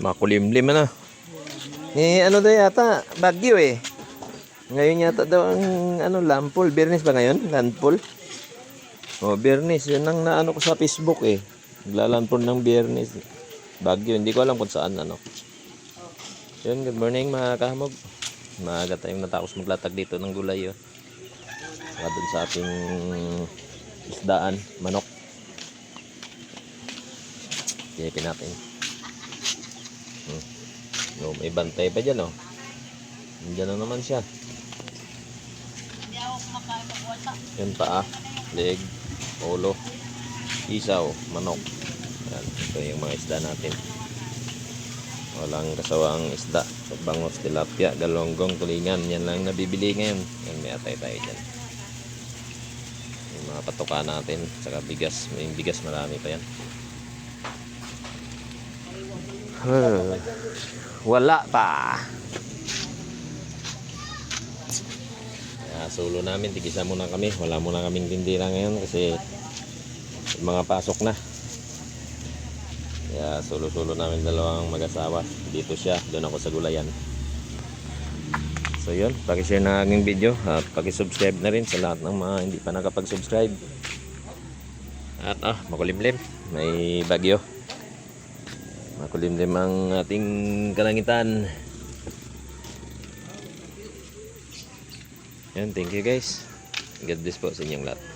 Makulimlim na. Ano daw yata, Bagyo eh. Ngayon yata daw ang landfall. Biyernes ba ngayon? Landfall? Oh, Biyernes. Yun ang naano ko sa Facebook eh. Naglalandfall ng Biyernes. Bagyo. Hindi ko alam kung saan Yun, good morning mga kahamog. Maaga tayong natapos maglatag dito ng gulay yun. Saka dun sa ating isdaan, manok. Kiyipin natin. No, may bantay pa dyan, oh. Nandiyan na naman siya. Yan pa, leg, ulo, isaw, manok. Yan, ito yung mga isda natin. Walang kasawang isda. Bangos, tilapia, galonggong, tulingan. Yan lang nabibili ngayon. Yan, may atay tayo dyan. Yung mga patuka natin. Saka bigas. May bigas, marami pa yan. Wala pa. Solo namin, tigisa muna kami. Wala muna kaming tindira ngayon kasi mga pasok na. Kaya solo namin dalawang mag-asawa. Dito siya, doon ako sa gulayan. So yun, paki-share na aking video at paki-subscribe na rin sa lahat ng mga hindi pa nakapag-subscribe. At makulimlim, may bagyo. Makulimlim ang ating kalangitan. Yan, thank you guys. God bless po sa inyong lahat.